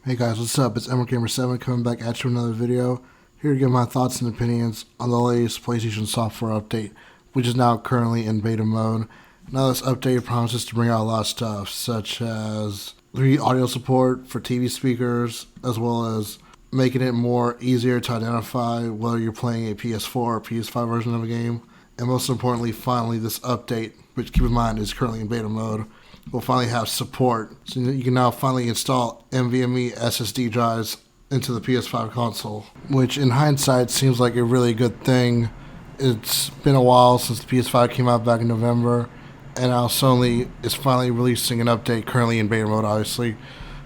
Hey guys, what's up? It's EmerGamer7 coming back at you with another video. Here to give my thoughts and opinions on the latest PlayStation software update, which is now currently in beta mode. Now this update promises to bring out a lot of stuff, such as 3D audio support for TV speakers, as well as making it more easier to identify whether you're playing a PS4 or PS5 version of a game. And most importantly, finally, this update, which keep in mind is currently in beta mode, will finally have support. So you can now finally install NVMe SSD drives into the PS5 console, which in hindsight seems like a really good thing. It's been a while since the PS5 came out back in November, and now Sony is finally releasing an update, currently in beta mode obviously,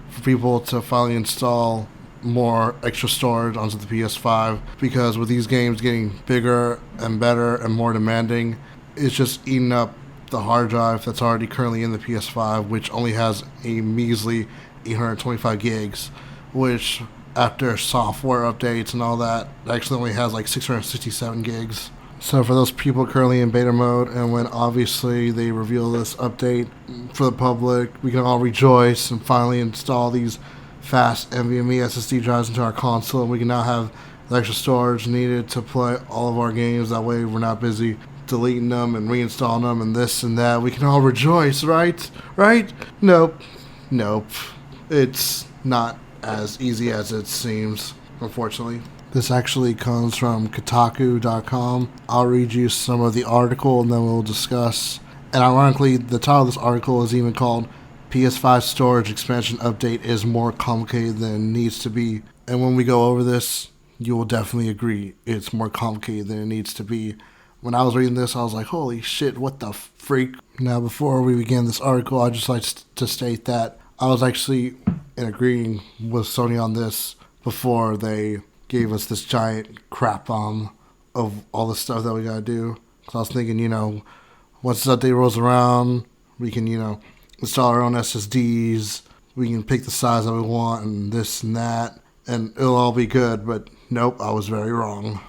for people to finally install more extra storage onto the PS5, because with these games getting bigger and better and more demanding, it's just eating up the hard drive that's already currently in the PS5, which only has a measly 825 gigs, which after software updates and all that actually only has like 667 gigs. So for those people currently in beta mode, and when obviously they reveal this update for the public, we can all rejoice and finally install these fast NVMe SSD drives into our console, and we can now have the extra storage needed to play all of our games. That way we're not busy deleting them and reinstalling them and this and that. We can all rejoice, right? Right? Nope. It's not as easy as it seems, unfortunately. This actually comes from Kotaku.com. I'll read you some of the article and then we'll discuss. And ironically, the title of this article is even called PS5 Storage Expansion Update is More Complicated Than It Needs to Be. And when we go over this, you will definitely agree it's more complicated than it needs to be. When I was reading this, I was like, holy shit, what the freak? Now, before we begin this article, I'd just like to state that I was actually in agreeing with Sony on this before they gave us this giant crap bomb of all the stuff that we gotta do. Because I was thinking, once this update rolls around, we can, install our own SSDs, we can pick the size that we want and this and that, and it'll all be good. But nope, I was very wrong.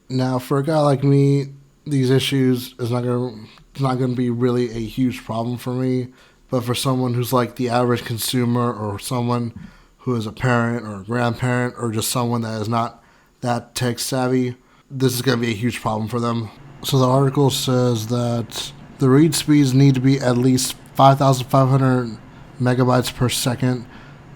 Now, for a guy like me, these issues is not gonna be really a huge problem for me, but for someone who's like the average consumer, or someone who is a parent or a grandparent, or just someone that is not that tech savvy, this is gonna be a huge problem for them. So the article says that the read speeds need to be at least 5,500 megabytes per second.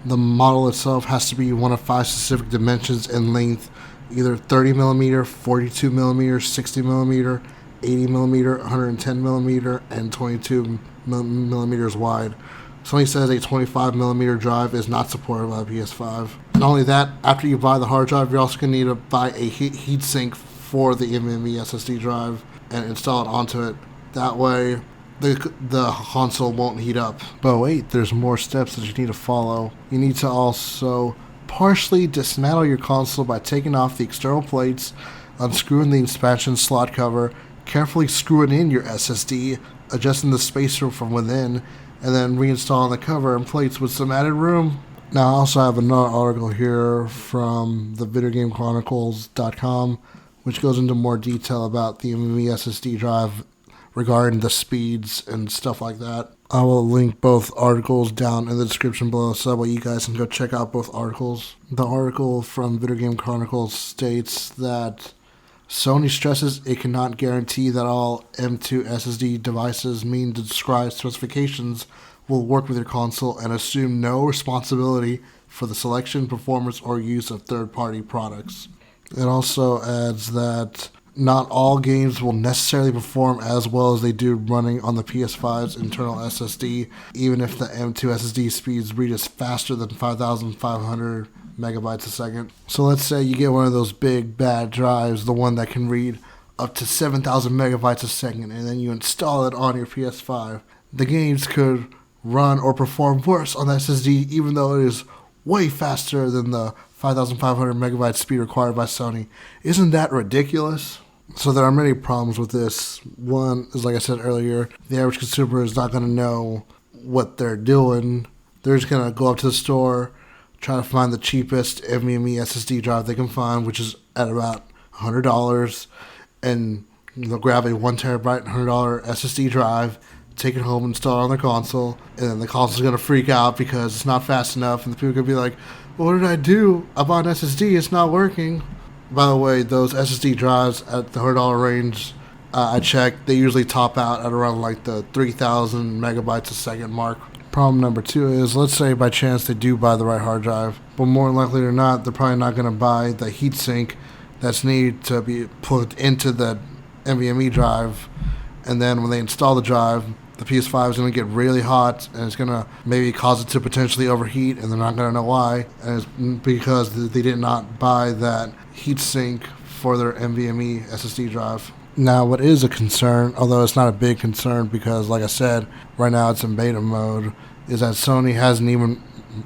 The model itself has to be one of 5 specific dimensions in length, either 30 millimeter, 42 millimeter, 60 millimeter, 80 millimeter, 110 millimeter, and 22 millimeters wide. Sony says a 25 millimeter drive is not supported by the PS5. Not only that, after you buy the hard drive, you're also going to need to buy a heatsink for the NVMe SSD drive and install it onto it. That way, the console won't heat up. But wait, there's more steps that you need to follow. You need to also partially dismantle your console by taking off the external plates, unscrewing the expansion slot cover, carefully screwing in your SSD, adjusting the spacer from within, and then reinstalling the cover and plates with some added room. Now I also have another article here from the VideoGameChronicles.com, which goes into more detail about the NVMe SSD drive regarding the speeds and stuff like that. I will link both articles down in the description below, so that way you guys can go check out both articles. The article from Video Game Chronicles states that Sony stresses it cannot guarantee that all M2 SSD devices meeting the described specifications will work with your console, and assume no responsibility for the selection, performance, or use of third-party products. It also adds that not all games will necessarily perform as well as they do running on the PS5's internal SSD, even if the M2 SSD speeds reaches faster than 5,500 megabytes a second. So let's say you get one of those big bad drives, the one that can read up to 7,000 megabytes a second, and then you install it on your PS5. The games could run or perform worse on the SSD, even though it is way faster than the 5,500 megabyte speed required by Sony. Isn't that ridiculous? So there are many problems with this. One is, like I said earlier, the average consumer is not going to know what they're doing. They're just going to go up to the store, try to find the cheapest NVMe SSD drive they can find, which is at about $100, and they'll grab a 1 terabyte $100 SSD drive, take it home, install it on their console, and then the console's going to freak out because it's not fast enough, and the people are going to be like, well, what did I do? I bought an SSD, it's not working. By the way, those SSD drives at the $100 range, I checked, they usually top out at around like the 3,000 megabytes a second mark. Problem number 2 is, let's say by chance they do buy the right hard drive, but more likely than not, they're probably not going to buy the heatsink that's needed to be plugged into the NVMe drive, and then when they install the drive, the PS5 is going to get really hot, and it's going to maybe cause it to potentially overheat, and they're not going to know why, and it's because they did not buy that heatsink for their NVMe SSD drive. Now, what is a concern, although it's not a big concern because, like I said, right now it's in beta mode, is that Sony hasn't even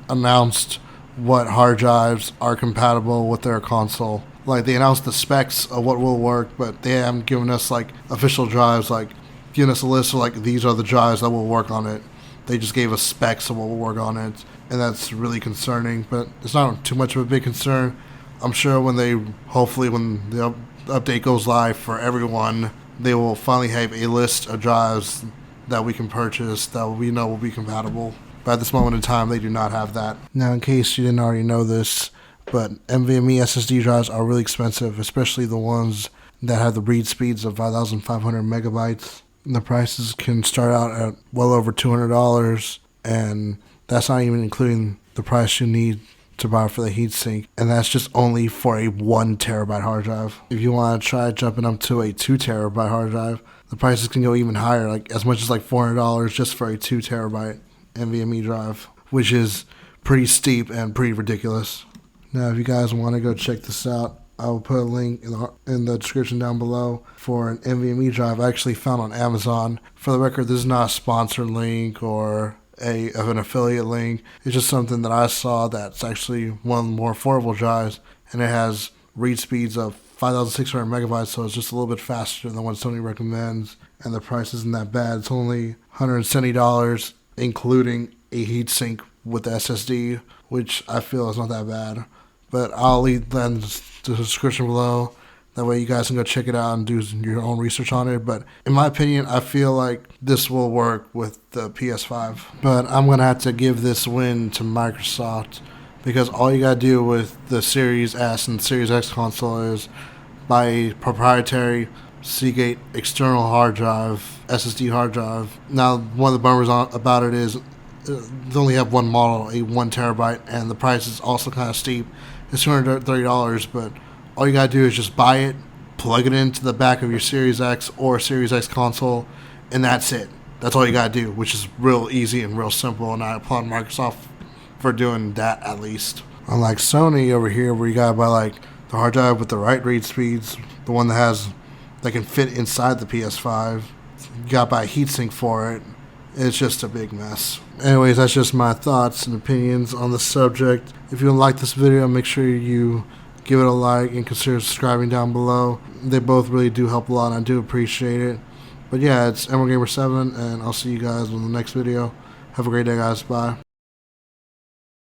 announced what hard drives are compatible with their console. Like, they announced the specs of what will work, but they haven't given us, like, official drives, like, giving us a list of, like, these are the drives that will work on it. They just gave us specs of what will work on it, and that's really concerning, but it's not too much of a big concern. I'm sure when the update goes live for everyone, they will finally have a list of drives that we can purchase that we know will be compatible. But at this moment in time, they do not have that. Now, in case you didn't already know this, but NVMe SSD drives are really expensive, especially the ones that have the read speeds of 5,500 megabytes. And the prices can start out at well over $200, and that's not even including the price you need to buy for the heatsink, and that's just only for a 1 terabyte hard drive. If you want to try jumping up to a 2 terabyte hard drive, the prices can go even higher, like as much as like $400 just for a 2 terabyte NVMe drive, which is pretty steep and pretty ridiculous. Now, if you guys want to go check this out, I will put a link in the description down below for an NVMe drive I actually found on Amazon. For the record, this is not a sponsored link or an affiliate link. It's just something that I saw that's actually one of the more affordable drives, and it has read speeds of 5,600 megabytes, so it's just a little bit faster than what Sony recommends, and the price isn't that bad. It's only $170, including a heatsink with the SSD, which I feel is not that bad. But I'll leave that in the description below. That way you guys can go check it out and do your own research on it. But in my opinion, I feel like this will work with the PS5. But I'm going to have to give this win to Microsoft, because all you got to do with the Series S and Series X console is buy a proprietary Seagate external hard drive, SSD hard drive. Now, one of the bummers about it is they only have one model, a 1 terabyte, and the price is also kind of steep. It's $230, but all you gotta do is just buy it, plug it into the back of your Series X or Series X console, and that's it. That's all you gotta do, which is real easy and real simple, and I applaud Microsoft for doing that at least. Unlike Sony over here, where you gotta buy like the hard drive with the right read speeds, the one that can fit inside the PS5. You gotta buy a heatsink for it. It's just a big mess. Anyways, that's just my thoughts and opinions on the subject. If you like this video, make sure you give it a like and consider subscribing down below. They both really do help a lot, and I do appreciate it. But yeah, it's NVMe 7, and I'll see you guys on the next video. Have a great day, guys. Bye.